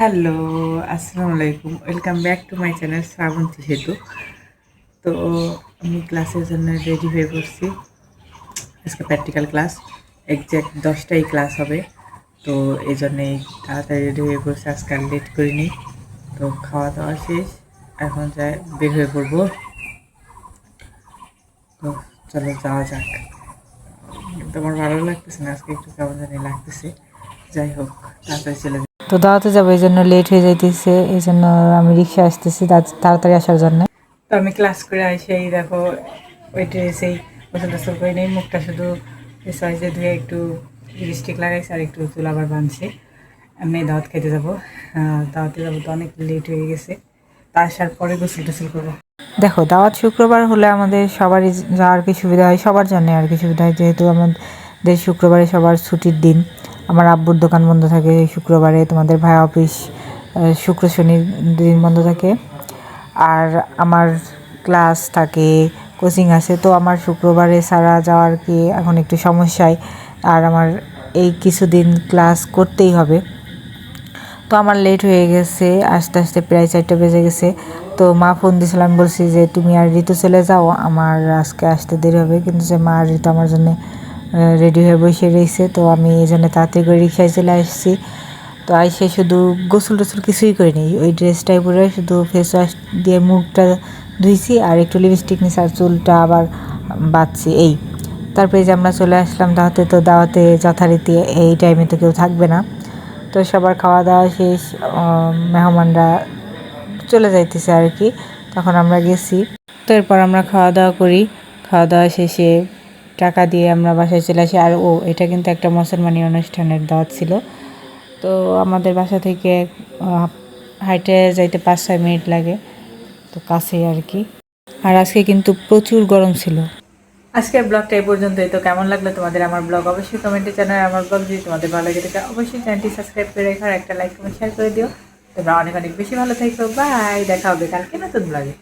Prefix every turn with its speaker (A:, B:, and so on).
A: Hello, আসসালামু আলাইকুম। Welcome back to my channel Srabanti Setu. তো আমি ক্লাসের জন্য রেডি হয়ে পড়ছি। আজকে প্র্যাকটিক্যাল ক্লাস, এক্স্যাক্ট 10টায় ক্লাস হবে। তো এই জন্যেই তাড়াতাড়ি রেডি হয়ে পড়ছি, আজকে আর লেট করিনি। তো খাওয়া দাওয়া শেষ, এখন যাই বের হয়ে পড়বো। তো চলো যাওয়া যাক। কিন্তু আমার ভালো লাগতেছে না, আজকে একটু কেমন জানি লাগতেছে। যাই হোক, তাড়াতাড়ি চলে যাই।
B: তো দাওয়াতে যাবো এই জন্য লেট হয়ে যাইতেছে, এই জন্য আমি রিক্সা আসতেছি তাড়াতাড়ি আসার জন্য।
A: তো আমি ক্লাস করে এসেই দেখো ওই ড্রেসেই গোসল টোসল করে নেই, মুখটা শুধু সাইজে ধুয়ে একটু লিপস্টিক লাগাইছি আর একটু চুল আবার বাঁধছি। আমি দাওয়াত খেতে যাবো, দাওয়াতে যাবো তো অনেক লেট হয়ে গেছে। তা আসার পরে গোসল টোসল করবো।
B: দেখো, দাওয়াত শুক্রবার হলে আমাদের সবারই আর কি সুবিধা হয়, সবার জন্য আর কি সুবিধা হয়, যেহেতু আমাদের শুক্রবারে সবার ছুটির দিন। আমার আব্বুর দোকান বন্ধ থাকে শুক্রবারে, তোমাদের ভাই অফিস শুক্র শনির দিন বন্ধ থাকে, আর আমার ক্লাস থাকে, কোচিং আছে। তো আমার শুক্রবারে ছাড়া যাওয়ার কি এখন একটু সমস্যায়, আর আমার এই কিছুদিন ক্লাস করতেই হবে। তো আমার লেট হয়ে গেছে, আস্তে আস্তে প্রায় 4টা বেজে গেছে। তো মা ফোন দিয়েছিলাম, বলছি যে তুমি আর ঋতু চলে যাও, আমার আজকে আসতে দেরি হবে। কিন্তু যে মা আর ঋতু আমার জন্য রেডি হয়ে বসে রয়েছে। তো আমি এই জন্য তাড়াতাড়ি করে রিক্সায় চলে আসছি। তো আইসে শুধু গোসল টোসল কিছুই করিনি, ওই ড্রেসটাই পরে শুধু ফেস ওয়াশ দিয়ে মুখটা ধুইছি আর একটু লিপস্টিক নিছি আর চুলটা আবার বাঁধছি এই। তারপরে যে আমরা চলে আসলাম দাওয়াতে। তো দাওয়াতে যথারীতি এই টাইমে তো কেউ থাকবে না। তো সবার খাওয়া দাওয়া শেষ, মেহমানরা চলে যাইতেছে আর কি, তখন আমরা গেছি। তো এরপর আমরা খাওয়া দাওয়া করি, খাওয়া দাওয়া শেষে টাকা দিয়ে আমরা বাসায় চলে আসি। আর এটা কিন্তু একটা মুসলমানি অনুষ্ঠানের দাওয়াত ছিল। তো আমাদের বাসা থেকে হাইটে যাইতে 5-6 মিনিট লাগে, তো কাছেই আর কি। আর আজকে কিন্তু প্রচুর গরম ছিল।
A: আজকের ব্লগটা এই পর্যন্তই। তো কেমন লাগলো তোমাদের আমার ব্লগ অবশ্যই কমেন্টে জানাও। আমার ব্লগ যদি তোমাদের ভালো লাগে থাকে অবশ্যই চ্যানেলটি সাবস্ক্রাইব করে রেখো আর একটা লাইক কমেন্ট শেয়ার করে দিও। তোমরা অনেক অনেক বেশি ভালো থাকো। বাই, দেখা হবে কালকে নতুন ব্লগে।